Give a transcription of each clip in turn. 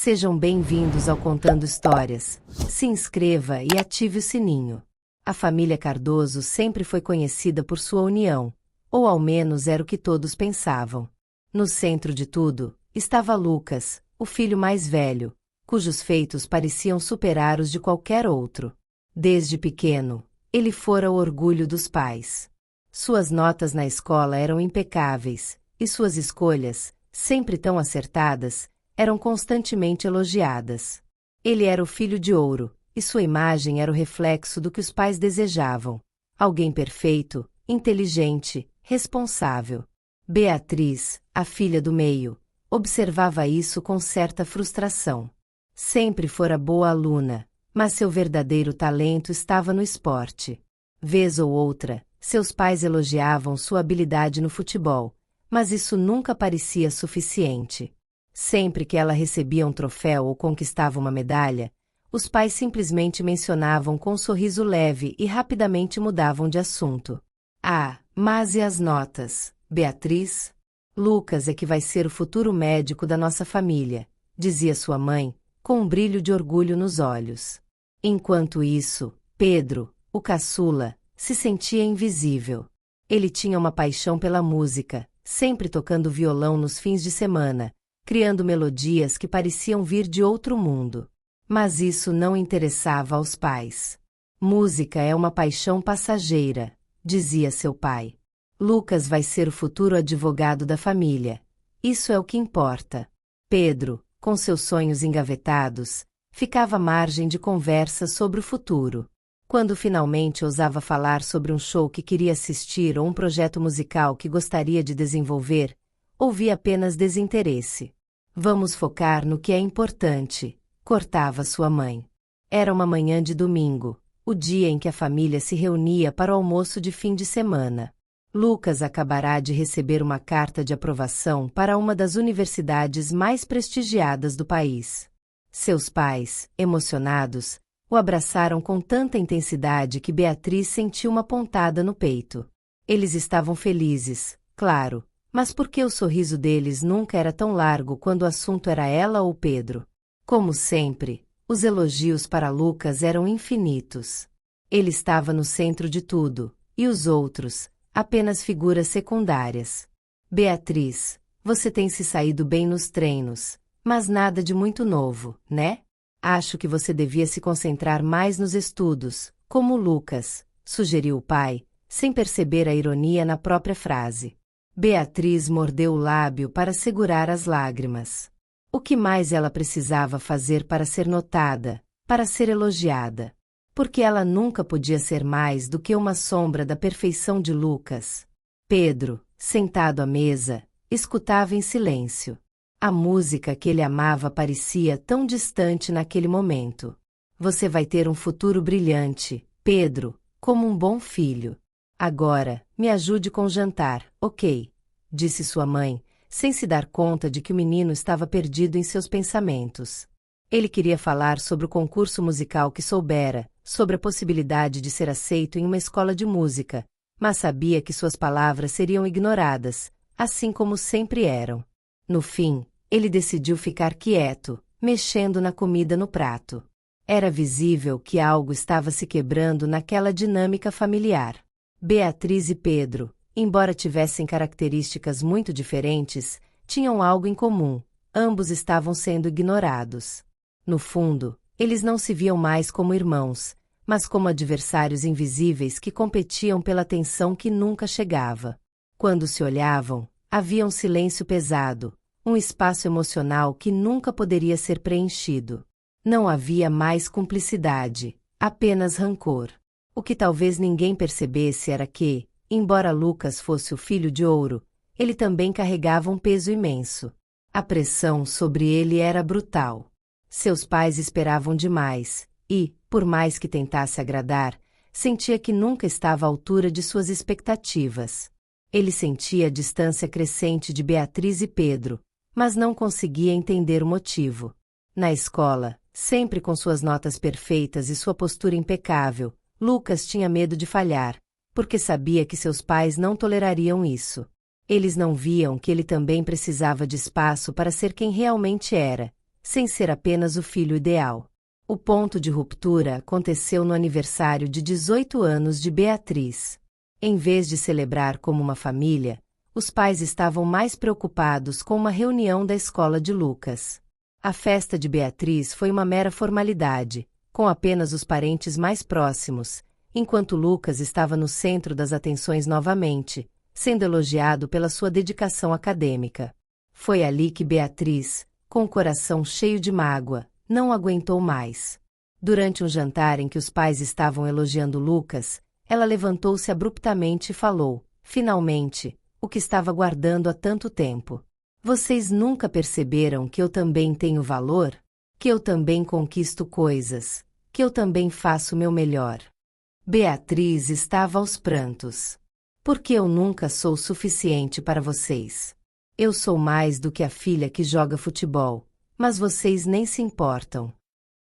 Sejam bem-vindos ao Contando Histórias. Se inscreva e ative o sininho. A família Cardoso sempre foi conhecida por sua união, ou ao menos era o que todos pensavam. No centro de tudo, estava Lucas, o filho mais velho, cujos feitos pareciam superar os de qualquer outro. Desde pequeno, ele fora o orgulho dos pais. Suas notas na escola eram impecáveis, e suas escolhas, sempre tão acertadas, eram constantemente elogiadas. Ele era o filho de ouro, e sua imagem era o reflexo do que os pais desejavam. Alguém perfeito, inteligente, responsável. Beatriz, a filha do meio, observava isso com certa frustração. Sempre fora boa aluna, mas seu verdadeiro talento estava no esporte. Vez ou outra, seus pais elogiavam sua habilidade no futebol, mas isso nunca parecia suficiente. Sempre que ela recebia um troféu ou conquistava uma medalha, os pais simplesmente mencionavam com um sorriso leve e rapidamente mudavam de assunto. Ah, mas e as notas, Beatriz? Lucas é que vai ser o futuro médico da nossa família, dizia sua mãe, com um brilho de orgulho nos olhos. Enquanto isso, Pedro, o caçula, se sentia invisível. Ele tinha uma paixão pela música, sempre tocando violão nos fins de semana, criando melodias que pareciam vir de outro mundo. Mas isso não interessava aos pais. Música é uma paixão passageira, dizia seu pai. Lucas vai ser o futuro advogado da família. Isso é o que importa. Pedro, com seus sonhos engavetados, ficava à margem de conversas sobre o futuro. Quando finalmente ousava falar sobre um show que queria assistir ou um projeto musical que gostaria de desenvolver, ouvia apenas desinteresse. Vamos focar no que é importante, cortava sua mãe. Era uma manhã de domingo, o dia em que a família se reunia para o almoço de fim de semana. Lucas acabará de receber uma carta de aprovação para uma das universidades mais prestigiadas do país. Seus pais, emocionados, o abraçaram com tanta intensidade que Beatriz sentiu uma pontada no peito. Eles estavam felizes, claro, mas por que o sorriso deles nunca era tão largo quando o assunto era ela ou Pedro? Como sempre, os elogios para Lucas eram infinitos. Ele estava no centro de tudo, e os outros, apenas figuras secundárias. Beatriz, você tem se saído bem nos treinos, mas nada de muito novo, né? Acho que você devia se concentrar mais nos estudos, como Lucas, sugeriu o pai, sem perceber a ironia na própria frase. Beatriz mordeu o lábio para segurar as lágrimas. O que mais ela precisava fazer para ser notada, para ser elogiada? Porque ela nunca podia ser mais do que uma sombra da perfeição de Lucas. Pedro, sentado à mesa, escutava em silêncio. A música que ele amava parecia tão distante naquele momento. Você vai ter um futuro brilhante, Pedro, como um bom filho. Agora, me ajude com o jantar, ok? Disse sua mãe, sem se dar conta de que o menino estava perdido em seus pensamentos. Ele queria falar sobre o concurso musical que soubera, sobre a possibilidade de ser aceito em uma escola de música, mas sabia que suas palavras seriam ignoradas, assim como sempre eram. No fim, ele decidiu ficar quieto, mexendo na comida no prato. Era visível que algo estava se quebrando naquela dinâmica familiar. Beatriz e Pedro, embora tivessem características muito diferentes, tinham algo em comum: ambos estavam sendo ignorados. No fundo, eles não se viam mais como irmãos, mas como adversários invisíveis que competiam pela atenção que nunca chegava. Quando se olhavam, havia um silêncio pesado, um espaço emocional que nunca poderia ser preenchido. Não havia mais cumplicidade, apenas rancor. O que talvez ninguém percebesse era que, embora Lucas fosse o filho de ouro, ele também carregava um peso imenso. A pressão sobre ele era brutal. Seus pais esperavam demais, e, por mais que tentasse agradar, sentia que nunca estava à altura de suas expectativas. Ele sentia a distância crescente de Beatriz e Pedro, mas não conseguia entender o motivo. Na escola, sempre com suas notas perfeitas e sua postura impecável, Lucas tinha medo de falhar, porque sabia que seus pais não tolerariam isso. Eles não viam que ele também precisava de espaço para ser quem realmente era, sem ser apenas o filho ideal. O ponto de ruptura aconteceu no aniversário de 18 anos de Beatriz. Em vez de celebrar como uma família, os pais estavam mais preocupados com uma reunião da escola de Lucas. A festa de Beatriz foi uma mera formalidade, com apenas os parentes mais próximos, enquanto Lucas estava no centro das atenções novamente, sendo elogiado pela sua dedicação acadêmica. Foi ali que Beatriz, com o coração cheio de mágoa, não aguentou mais. Durante um jantar em que os pais estavam elogiando Lucas, ela levantou-se abruptamente e falou, finalmente, o que estava guardando há tanto tempo. Vocês nunca perceberam que eu também tenho valor? Que eu também conquisto coisas? Que eu também faço o meu melhor? Beatriz estava aos prantos. Porque eu nunca sou suficiente para vocês. Eu sou mais do que a filha que joga futebol, mas vocês nem se importam.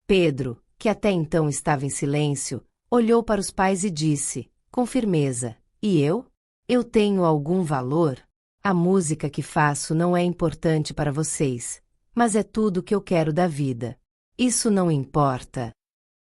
Pedro, que até então estava em silêncio, olhou para os pais e disse, com firmeza, e eu? Eu tenho algum valor? A música que faço não é importante para vocês, mas é tudo o que eu quero da vida. Isso não importa.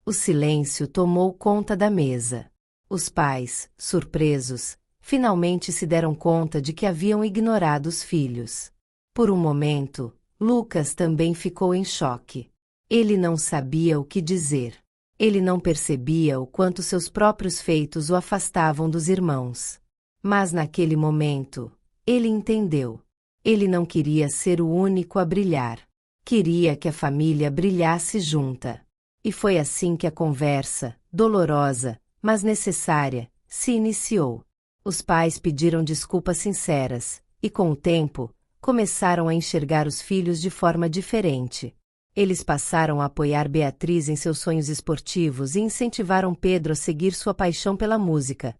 O silêncio tomou conta da mesa. Os pais, surpresos, finalmente se deram conta de que haviam ignorado os filhos. Por um momento, Lucas também ficou em choque. Ele não sabia o que dizer. Ele não percebia o quanto seus próprios feitos o afastavam dos irmãos. Mas naquele momento, ele entendeu. Ele não queria ser o único a brilhar. Queria que a família brilhasse junta. E foi assim que a conversa, dolorosa, mas necessária, se iniciou. Os pais pediram desculpas sinceras, e com o tempo, começaram a enxergar os filhos de forma diferente. Eles passaram a apoiar Beatriz em seus sonhos esportivos e incentivaram Pedro a seguir sua paixão pela música,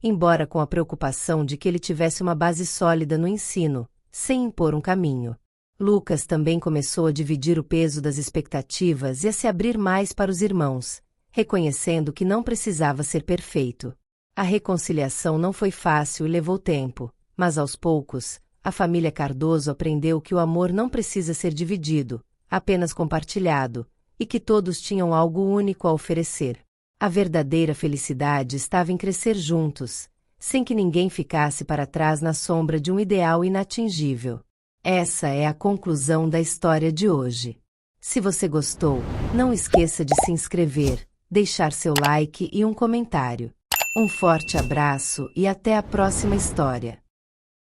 embora com a preocupação de que ele tivesse uma base sólida no ensino, sem impor um caminho. Lucas também começou a dividir o peso das expectativas e a se abrir mais para os irmãos, reconhecendo que não precisava ser perfeito. A reconciliação não foi fácil e levou tempo, mas aos poucos, a família Cardoso aprendeu que o amor não precisa ser dividido, apenas compartilhado, e que todos tinham algo único a oferecer. A verdadeira felicidade estava em crescer juntos, sem que ninguém ficasse para trás na sombra de um ideal inatingível. Essa é a conclusão da história de hoje. Se você gostou, não esqueça de se inscrever, deixar seu like e um comentário. Um forte abraço e até a próxima história.